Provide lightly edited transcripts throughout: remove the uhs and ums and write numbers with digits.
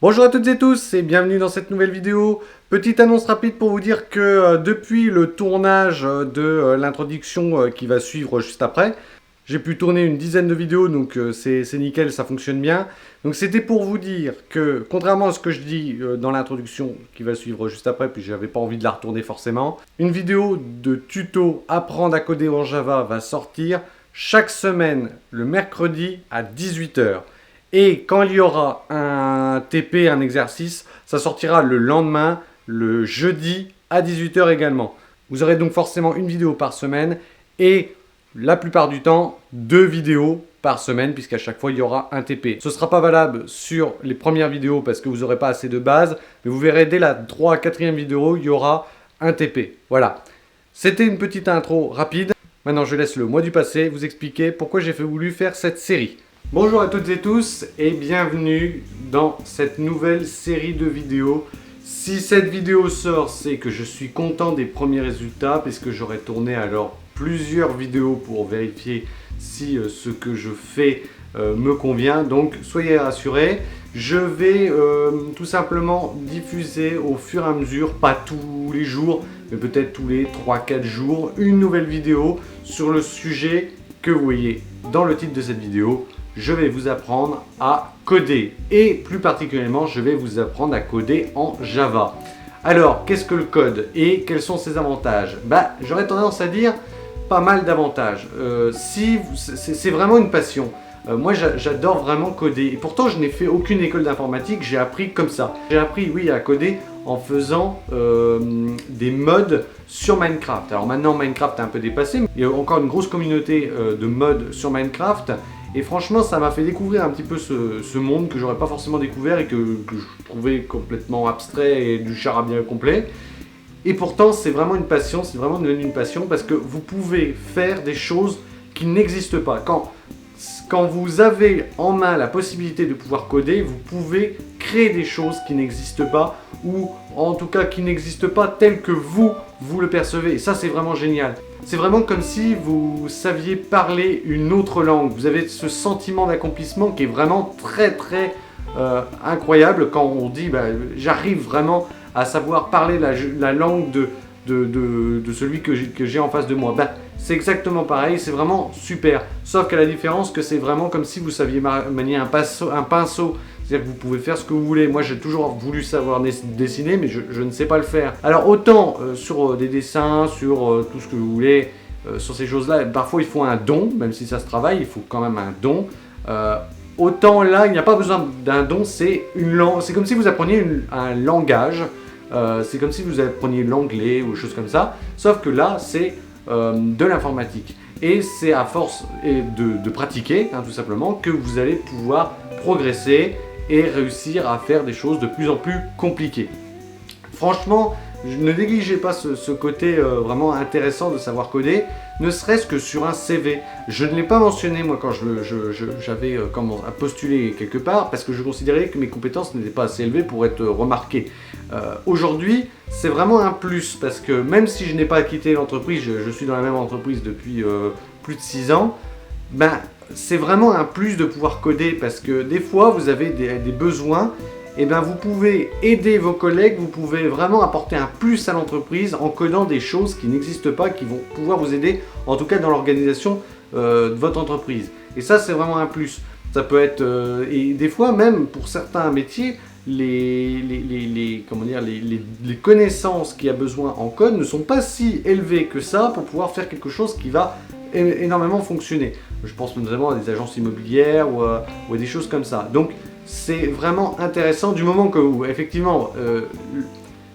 Bonjour à toutes et tous et bienvenue dans cette nouvelle vidéo. Petite annonce rapide pour vous dire que depuis le tournage de l'introduction qui va suivre juste après, j'ai pu tourner une dizaine de vidéos, donc c'est nickel, ça fonctionne bien. Donc c'était pour vous dire que, contrairement à ce que je dis dans l'introduction qui va suivre juste après, puis j'avais pas envie de la retourner forcément, une vidéo de tuto apprendre à coder en Java va sortir chaque semaine le mercredi à 18 h. Et quand il y aura un TP, un exercice, ça sortira le lendemain, le jeudi à 18 h également. Vous aurez donc forcément une vidéo par semaine et la plupart du temps, 2 vidéos par semaine puisqu'à chaque fois il y aura un TP. Ce ne sera pas valable sur les premières vidéos parce que vous n'aurez pas assez de base, mais vous verrez dès la 3 4e vidéo, il y aura un TP. Voilà. C'était une petite intro rapide. Maintenant, je laisse le moi du passé vous expliquer pourquoi j'ai voulu faire cette série. Bonjour à toutes et tous et bienvenue dans cette nouvelle série de vidéos. Si cette vidéo sort, c'est que je suis content des premiers résultats puisque j'aurai tourné alors plusieurs vidéos pour vérifier si ce que je fais me convient. Donc soyez rassurés, je vais tout simplement diffuser au fur et à mesure, pas tous les jours, mais peut-être tous les 3-4 jours, une nouvelle vidéo sur le sujet que vous voyez dans le titre de cette vidéo. Je vais vous apprendre à coder et plus particulièrement je vais vous apprendre à coder en Java. Alors qu'est-ce que le code et quels sont ses avantages? J'aurais tendance à dire pas mal d'avantages. C'est vraiment une passion. Moi j'adore vraiment coder et pourtant je n'ai fait aucune école d'informatique, j'ai appris comme ça. J'ai appris oui à coder en faisant des mods sur Minecraft. Alors maintenant Minecraft est un peu dépassé, mais il y a encore une grosse communauté de mods sur Minecraft. Et franchement, ça m'a fait découvrir un petit peu ce monde que j'aurais pas forcément découvert et que je trouvais complètement abstrait et du charabia complet. Et pourtant, c'est vraiment une passion, c'est vraiment devenu une passion parce que vous pouvez faire des choses qui n'existent pas. Quand vous avez en main la possibilité de pouvoir coder, vous pouvez créer des choses qui n'existent pas ou en tout cas qui n'existent pas telles que vous le percevez. Et ça, c'est vraiment génial. C'est vraiment comme si vous saviez parler une autre langue. Vous avez ce sentiment d'accomplissement qui est vraiment très incroyable quand on dit j'arrive vraiment à savoir parler la langue de celui que j'ai en face de moi. C'est exactement pareil, c'est vraiment super. Sauf qu'à la différence que c'est vraiment comme si vous saviez manier un pinceau. C'est-à-dire que vous pouvez faire ce que vous voulez. Moi, j'ai toujours voulu savoir dessiner, mais je ne sais pas le faire. Alors, autant sur des dessins, sur tout ce que vous voulez, sur ces choses-là, parfois il faut un don, même si ça se travaille, il faut quand même un don. Autant là, il n'y a pas besoin d'un don, c'est une langue. C'est comme si vous appreniez un langage. C'est comme si vous appreniez l'anglais ou des choses comme ça. Sauf que là, c'est de l'informatique. Et c'est à force de pratiquer, tout simplement, que vous allez pouvoir progresser et réussir à faire des choses de plus en plus compliquées. Franchement, ne négligez pas ce côté vraiment intéressant de savoir coder, ne serait-ce que sur un CV. Je ne l'ai pas mentionné moi quand j'avais postulé quelque part parce que je considérais que mes compétences n'étaient pas assez élevées pour être remarquées. Aujourd'hui, c'est vraiment un plus parce que même si je n'ai pas quitté l'entreprise, je suis dans la même entreprise depuis plus de 6 ans, c'est vraiment un plus de pouvoir coder parce que des fois vous avez des besoins et vous pouvez aider vos collègues, vous pouvez vraiment apporter un plus à l'entreprise en codant des choses qui n'existent pas, qui vont pouvoir vous aider en tout cas dans l'organisation de votre entreprise. Et ça c'est vraiment un plus. Ça peut être, et des fois même pour certains métiers, les connaissances qu'il y a besoin en code ne sont pas si élevées que ça pour pouvoir faire quelque chose qui va énormément fonctionner. Je pense notamment à des agences immobilières ou à des choses comme ça. Donc c'est vraiment intéressant du moment que vous, effectivement,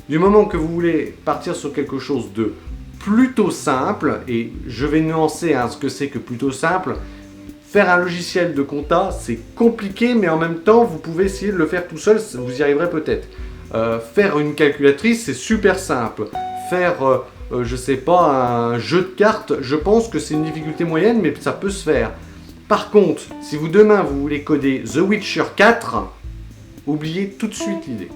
du moment que vous voulez partir sur quelque chose de plutôt simple, et je vais nuancer ce que c'est que plutôt simple. Faire un logiciel de compta, c'est compliqué, mais en même temps, vous pouvez essayer de le faire tout seul, vous y arriverez peut-être. Faire une calculatrice, c'est super simple. Faire, je sais pas, un jeu de cartes, je pense que c'est une difficulté moyenne, mais ça peut se faire. Par contre, si demain vous voulez coder The Witcher 4, oubliez tout de suite l'idée.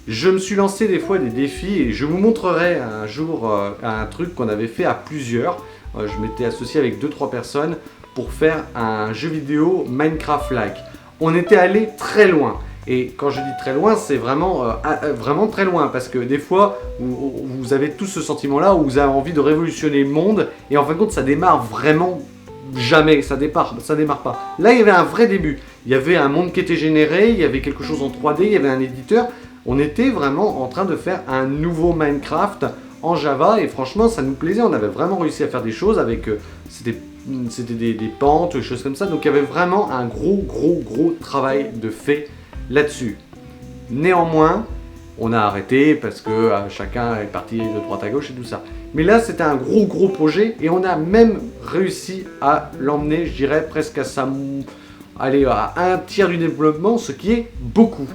Je me suis lancé des fois des défis et je vous montrerai un jour un truc qu'on avait fait à plusieurs. Je m'étais associé avec 2-3 personnes pour faire un jeu vidéo Minecraft-like. On était allé très loin. Et quand je dis très loin, c'est vraiment, vraiment très loin, parce que des fois, vous avez tous ce sentiment-là où vous avez envie de révolutionner le monde, et en fin de compte, ça démarre vraiment jamais, ça démarre pas. Là, il y avait un vrai début. Il y avait un monde qui était généré, il y avait quelque chose en 3D, il y avait un éditeur. On était vraiment en train de faire un nouveau Minecraft en Java, et franchement, ça nous plaisait. On avait vraiment réussi à faire des choses avec... c'était des pentes, des choses comme ça. Donc, il y avait vraiment un gros travail de fait là-dessus. Néanmoins, on a arrêté parce que chacun est parti de droite à gauche et tout ça. Mais là, c'était un gros projet et on a même réussi à l'emmener, je dirais, presque à un tiers du développement, ce qui est beaucoup.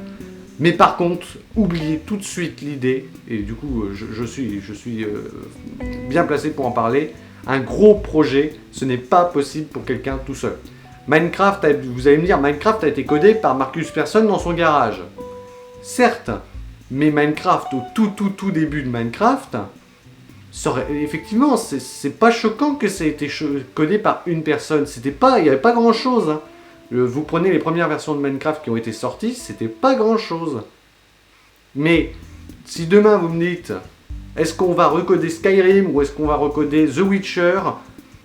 Mais par contre, oubliez tout de suite l'idée, et du coup, je suis bien placé pour en parler. Un gros projet, ce n'est pas possible pour quelqu'un tout seul. Minecraft, vous allez me dire, Minecraft a été codé par Marcus Persson dans son garage. Certes, mais Minecraft, au tout début de Minecraft, effectivement, c'est pas choquant que ça ait été codé par une personne. Il n'y avait pas grand chose. Hein. Vous prenez les premières versions de Minecraft qui ont été sorties, c'était pas grand chose. Mais si demain vous me dites, est-ce qu'on va recoder Skyrim ou est-ce qu'on va recoder The Witcher?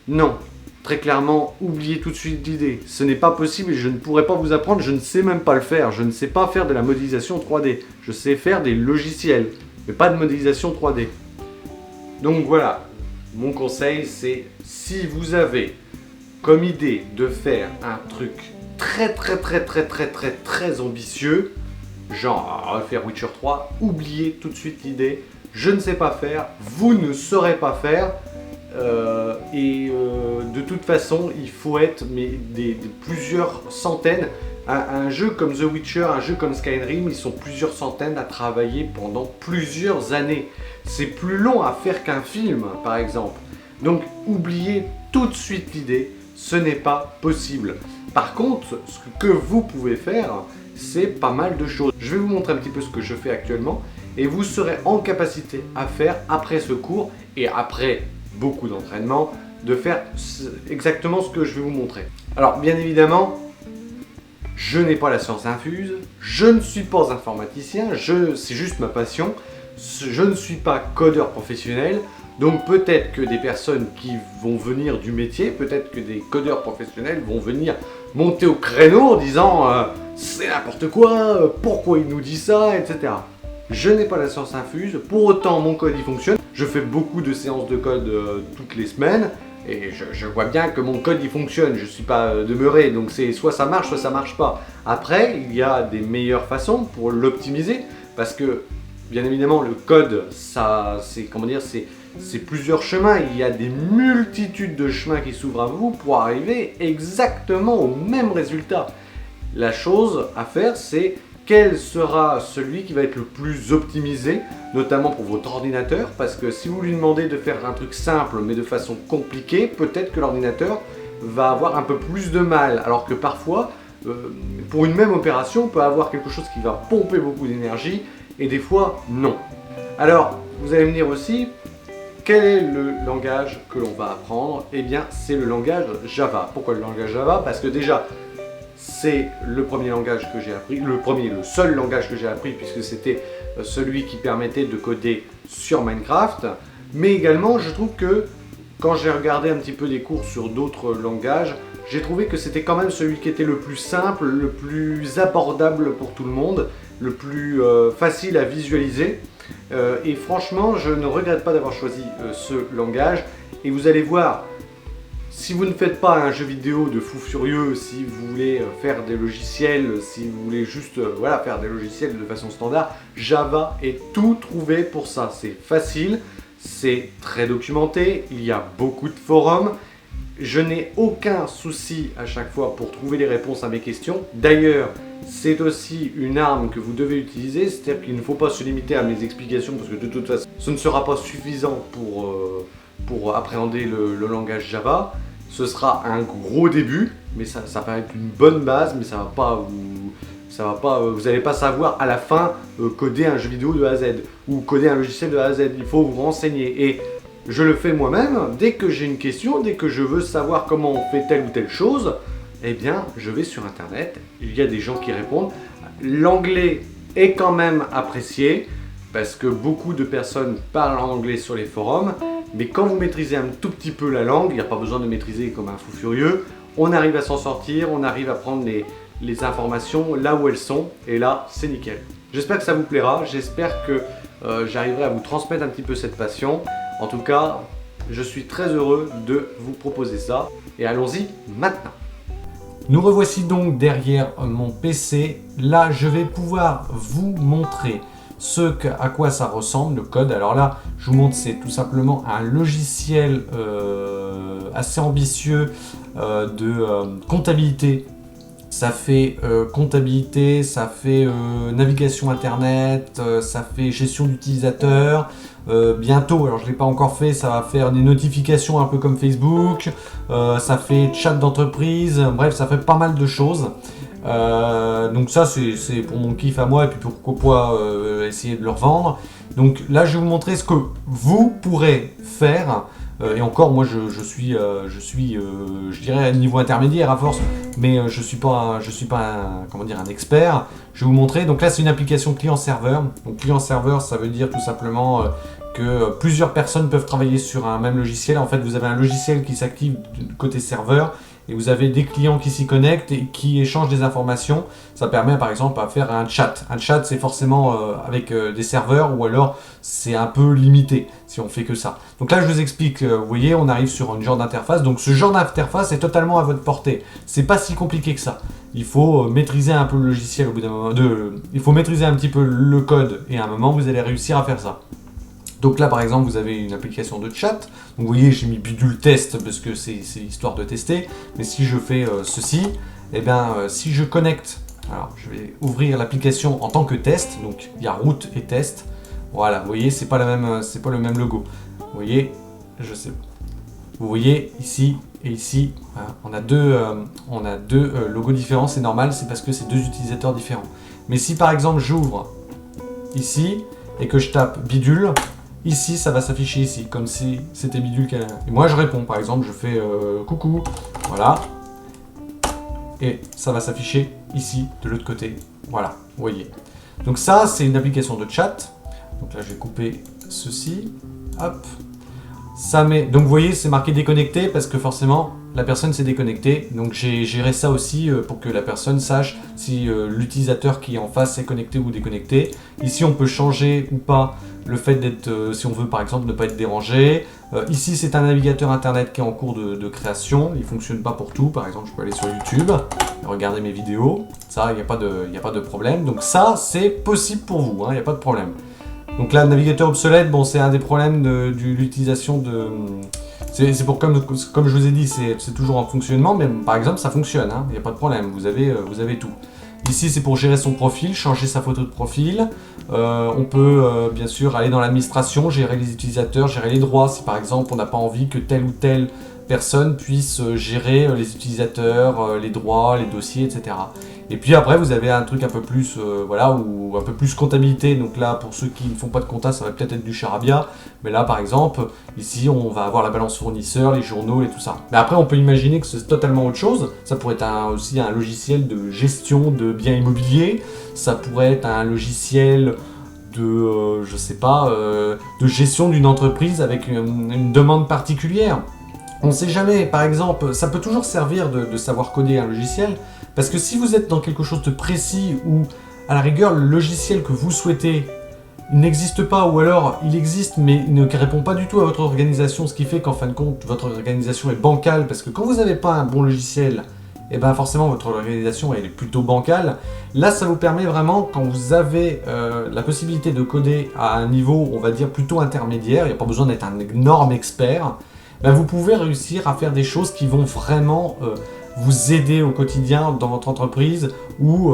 Non. Très clairement, oubliez tout de suite l'idée. Ce n'est pas possible et je ne pourrais pas vous apprendre, je ne sais même pas le faire. Je ne sais pas faire de la modélisation 3D. Je sais faire des logiciels, mais pas de modélisation 3D. Donc voilà, mon conseil c'est, si vous avez comme idée de faire un truc très ambitieux, genre faire Witcher 3, oubliez tout de suite l'idée. Je ne sais pas faire, vous ne saurez pas faire. De toute façon, il faut être plusieurs centaines. Un jeu comme The Witcher, un jeu comme Skyrim, ils sont plusieurs centaines à travailler pendant plusieurs années. C'est plus long à faire qu'un film, par exemple. Donc, oubliez tout de suite l'idée, ce n'est pas possible. Par contre, ce que vous pouvez faire, c'est pas mal de choses. Je vais vous montrer un petit peu ce que je fais actuellement, et vous serez en capacité à faire, après ce cours, et après beaucoup d'entraînement, de faire exactement ce que je vais vous montrer. Alors bien évidemment, je n'ai pas la science infuse, je ne suis pas informaticien, c'est juste ma passion, je ne suis pas codeur professionnel, donc peut-être que des personnes qui vont venir du métier, peut-être que des codeurs professionnels vont venir monter au créneau en disant c'est n'importe quoi, pourquoi il nous dit ça, etc. Je n'ai pas la science infuse, pour autant mon code il fonctionne. Je fais beaucoup de séances de code toutes les semaines et je vois bien que mon code il fonctionne, je ne suis pas demeuré, donc c'est soit ça marche pas. Après, il y a des meilleures façons pour l'optimiser parce que bien évidemment le code, c'est plusieurs chemins, il y a des multitudes de chemins qui s'ouvrent à vous pour arriver exactement au même résultat. La chose à faire, c'est quel sera celui qui va être le plus optimisé, notamment pour votre ordinateur, parce que si vous lui demandez de faire un truc simple mais de façon compliquée, peut-être que l'ordinateur va avoir un peu plus de mal, alors que parfois, pour une même opération, on peut avoir quelque chose qui va pomper beaucoup d'énergie, et des fois, non. Alors, vous allez me dire aussi, quel est le langage que l'on va apprendre? Eh bien, c'est le langage Java. Pourquoi le langage Java? Parce que déjà, c'est le premier langage que j'ai appris, le seul langage que j'ai appris puisque c'était celui qui permettait de coder sur Minecraft. Mais également, je trouve que quand j'ai regardé un petit peu des cours sur d'autres langages, j'ai trouvé que c'était quand même celui qui était le plus simple, le plus abordable pour tout le monde, le plus facile à visualiser. Et franchement, je ne regrette pas d'avoir choisi ce langage. Et vous allez voir, si vous ne faites pas un jeu vidéo de fou furieux, si vous voulez faire des logiciels, si vous voulez juste faire des logiciels de façon standard, Java est tout trouvé pour ça. C'est facile, c'est très documenté, il y a beaucoup de forums. Je n'ai aucun souci à chaque fois pour trouver les réponses à mes questions. D'ailleurs, c'est aussi une arme que vous devez utiliser, c'est-à-dire qu'il ne faut pas se limiter à mes explications parce que de toute façon, ce ne sera pas suffisant pour appréhender le langage Java. Ce sera un gros début, mais ça va être une bonne base, mais vous n'allez pas savoir à la fin coder un jeu vidéo de A à Z ou coder un logiciel de A à Z. Il faut vous renseigner et je le fais moi-même. Dès que j'ai une question, dès que je veux savoir comment on fait telle ou telle chose, eh bien, je vais sur internet. Il y a des gens qui répondent. L'anglais est quand même apprécié parce que beaucoup de personnes parlent en anglais sur les forums, mais quand vous maîtrisez un tout petit peu la langue, il n'y a pas besoin de maîtriser comme un fou furieux, on arrive à s'en sortir, on arrive à prendre les informations là où elles sont, et là, c'est nickel. J'espère que ça vous plaira, j'espère que j'arriverai à vous transmettre un petit peu cette passion. En tout cas, je suis très heureux de vous proposer ça, et allons-y maintenant. Nous revoici donc derrière mon PC. Là, je vais pouvoir vous montrer à quoi ça ressemble, le code. Alors là, je vous montre, c'est tout simplement un logiciel assez ambitieux de comptabilité. Ça fait comptabilité, ça fait navigation internet, ça fait gestion d'utilisateurs. Bientôt, alors je ne l'ai pas encore fait, ça va faire des notifications un peu comme Facebook, ça fait chat d'entreprise, bref, ça fait pas mal de choses. Donc ça, c'est pour mon kiff à moi et puis pourquoi pas essayer de le revendre. Donc là, je vais vous montrer ce que vous pourrez faire. Et encore, moi, je suis, je dirais, à un niveau intermédiaire à force, mais je suis pas un expert. Je vais vous montrer. Donc là, c'est une application client-serveur. Donc client-serveur, ça veut dire tout simplement que plusieurs personnes peuvent travailler sur un même logiciel. En fait, vous avez un logiciel qui s'active côté serveur et vous avez des clients qui s'y connectent et qui échangent des informations. Ça permet par exemple à faire un chat. Un chat, c'est forcément avec des serveurs ou alors c'est un peu limité si on fait que ça. Donc là, je vous explique, vous voyez, on arrive sur un genre d'interface. Donc ce genre d'interface est totalement à votre portée. C'est pas si compliqué que ça. Il faut maîtriser un peu le logiciel au bout d'un moment. Il faut maîtriser un petit peu le code et à un moment, vous allez réussir à faire ça. Donc là, par exemple, vous avez une application de chat. Donc vous voyez, j'ai mis bidule test parce que c'est histoire de tester. Mais si je fais ceci, eh bien, si je connecte, alors je vais ouvrir l'application en tant que test. Donc il y a route et test. Voilà, vous voyez, c'est pas le même logo. Vous voyez, je sais. Vous voyez ici et ici, voilà, on a deux logos différents. C'est normal, c'est parce que c'est deux utilisateurs différents. Mais si par exemple j'ouvre ici et que je tape bidule, ici, ça va s'afficher ici, comme si c'était bidule. Et moi, je réponds. Par exemple, je fais coucou. Voilà. Et ça va s'afficher ici, de l'autre côté. Voilà, vous voyez. Donc ça, c'est une application de chat. Donc là, je vais couper ceci. Hop. Ça met... Donc vous voyez, c'est marqué déconnecté parce que forcément, la personne s'est déconnectée. Donc j'ai géré ça aussi pour que la personne sache si l'utilisateur qui est en face est connecté ou déconnecté. Ici, on peut changer ou pas le fait d'être, si on veut par exemple ne pas être dérangé. Ici, c'est un navigateur internet qui est en cours de création. Il ne fonctionne pas pour tout. Par exemple, je peux aller sur YouTube et regarder mes vidéos. Ça, il n'y a pas de problème. Donc ça, c'est possible pour vous. Il n'y a pas de problème. Donc là, navigateur obsolète, bon, c'est un des problèmes de l'utilisation de... C'est pour comme je vous ai dit, c'est toujours en fonctionnement, mais par exemple, ça fonctionne, il n'y a pas de problème, vous avez tout. Ici, c'est pour gérer son profil, changer sa photo de profil. On peut bien sûr aller dans l'administration, gérer les utilisateurs, gérer les droits, si par exemple, on n'a pas envie que telle ou telle personne puisse gérer les utilisateurs, les droits, les dossiers, etc. Et puis après, vous avez un truc un peu plus, voilà, ou un peu plus comptabilité. Donc là, pour ceux qui ne font pas de compta, ça va peut-être être du charabia. Mais là, par exemple, ici, on va avoir la balance fournisseur, les journaux et tout ça. Mais après, on peut imaginer que c'est totalement autre chose. Ça pourrait être aussi un logiciel de gestion de biens immobiliers. Ça pourrait être un logiciel de, je sais pas, de gestion d'une entreprise avec une demande particulière. On ne sait jamais, par exemple, ça peut toujours servir de savoir coder un logiciel, parce que si vous êtes dans quelque chose de précis ou à la rigueur le logiciel que vous souhaitez il n'existe pas, ou alors il existe mais il ne répond pas du tout à votre organisation, ce qui fait qu'en fin de compte votre organisation est bancale, parce que quand vous n'avez pas un bon logiciel, et bien forcément votre organisation elle est plutôt bancale. Là ça vous permet vraiment, quand vous avez la possibilité de coder à un niveau on va dire plutôt intermédiaire, il n'y a pas besoin d'être un énorme expert, ben vous pouvez réussir à faire des choses qui vont vraiment vous aider au quotidien dans votre entreprise ou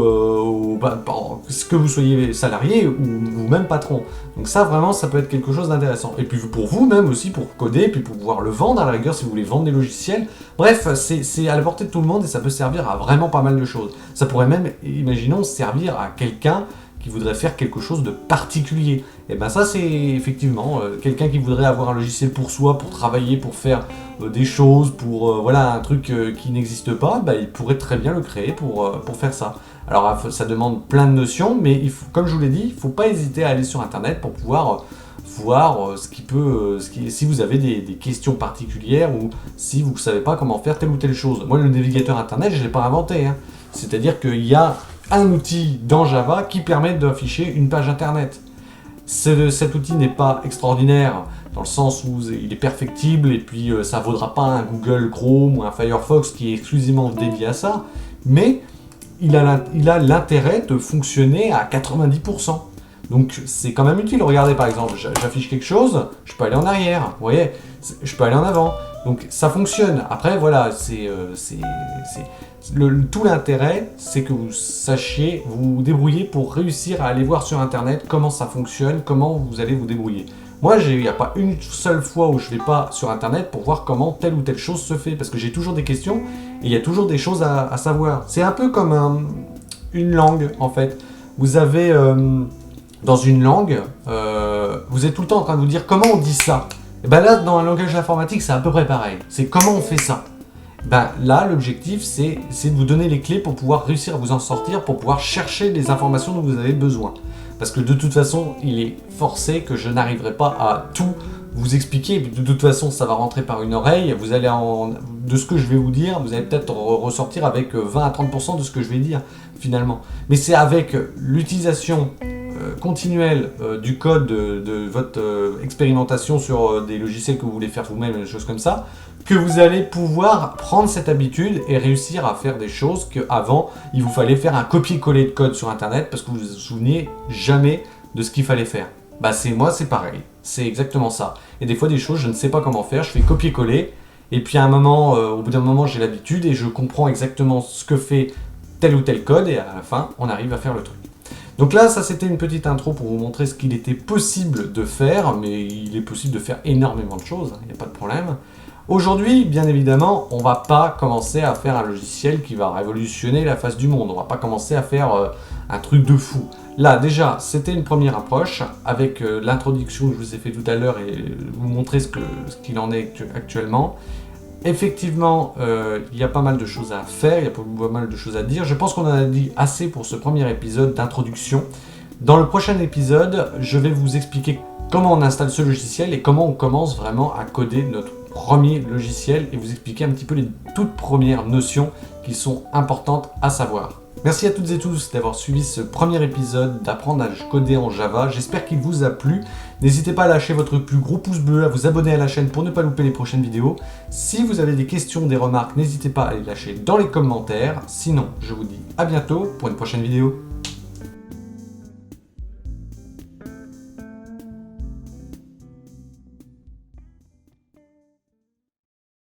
que vous soyez salarié ou même patron. Donc ça vraiment ça peut être quelque chose d'intéressant. Et puis pour vous même aussi pour coder, puis pour pouvoir le vendre à la rigueur si vous voulez vendre des logiciels. Bref, c'est à la portée de tout le monde et ça peut servir à vraiment pas mal de choses. Ça pourrait même, imaginons, servir à quelqu'un qui voudrait faire quelque chose de particulier. Et ben ça c'est effectivement quelqu'un qui voudrait avoir un logiciel pour soi, pour travailler, pour faire des choses, pour voilà un truc qui n'existe pas, bah, il pourrait très bien le créer pour faire ça. Alors ça demande plein de notions, mais il faut, comme je vous l'ai dit, il ne faut pas hésiter à aller sur internet pour pouvoir voir si vous avez des questions particulières ou si vous ne savez pas comment faire telle ou telle chose. Moi le navigateur internet je ne l'ai pas inventé, hein. C'est-à-dire qu'il y a un outil dans Java qui permet d'afficher une page internet. Cet outil n'est pas extraordinaire dans le sens où il est perfectible et puis ça ne vaudra pas un Google Chrome ou un Firefox qui est exclusivement dédié à ça, mais il a l'intérêt de fonctionner à 90%. Donc c'est quand même utile. Regardez par exemple, j'affiche quelque chose, je peux aller en arrière, vous voyez, je peux aller en avant. Donc ça fonctionne. Après voilà, tout l'intérêt, c'est que vous sachiez vous débrouiller pour réussir à aller voir sur internet comment ça fonctionne, comment vous allez vous débrouiller. Moi, il n'y a pas une seule fois où je ne vais pas sur internet pour voir comment telle ou telle chose se fait, parce que j'ai toujours des questions et il y a toujours des choses à savoir. C'est un peu comme une langue en fait. Vous avez dans une langue, vous êtes tout le temps en train de vous dire comment on dit ça. Et ben là, dans un langage informatique, c'est à peu près pareil. C'est comment on fait ça. Ben là, l'objectif, c'est de vous donner les clés pour pouvoir réussir à vous en sortir, pour pouvoir chercher les informations dont vous avez besoin. Parce que de toute façon, il est forcé que je n'arriverai pas à tout vous expliquer. De toute façon, ça va rentrer par une oreille. Vous allez de ce que je vais vous dire, vous allez peut-être ressortir avec 20 à 30% de ce que je vais dire finalement. Mais c'est avec l'utilisation continuelle du code de votre expérimentation sur des logiciels que vous voulez faire vous-même, des choses comme ça, que vous allez pouvoir prendre cette habitude et réussir à faire des choses qu'avant, il vous fallait faire un copier-coller de code sur internet parce que vous ne vous souveniez jamais de ce qu'il fallait faire. Bah moi c'est pareil, c'est exactement ça. Et des fois des choses je ne sais pas comment faire, je fais copier-coller et puis à un moment, au bout d'un moment j'ai l'habitude et je comprends exactement ce que fait tel ou tel code et à la fin on arrive à faire le truc. Donc là, ça c'était une petite intro pour vous montrer ce qu'il était possible de faire, mais il est possible de faire énormément de choses, il n'y a pas de problème. Aujourd'hui, bien évidemment, on ne va pas commencer à faire un logiciel qui va révolutionner la face du monde, on ne va pas commencer à faire un truc de fou. Là, déjà, c'était une première approche avec l'introduction que je vous ai fait tout à l'heure et vous montrer ce qu'il en est actuellement. Effectivement, il y a pas mal de choses à faire, il y a pas mal de choses à dire. Je pense qu'on en a dit assez pour ce premier épisode d'introduction. Dans le prochain épisode, je vais vous expliquer comment on installe ce logiciel et comment on commence vraiment à coder notre premier logiciel et vous expliquer un petit peu les toutes premières notions qui sont importantes à savoir. Merci à toutes et tous d'avoir suivi ce premier épisode d'apprendre à coder en Java. J'espère qu'il vous a plu. N'hésitez pas à lâcher votre plus gros pouce bleu, à vous abonner à la chaîne pour ne pas louper les prochaines vidéos. Si vous avez des questions, des remarques, n'hésitez pas à les lâcher dans les commentaires. Sinon, je vous dis à bientôt pour une prochaine vidéo.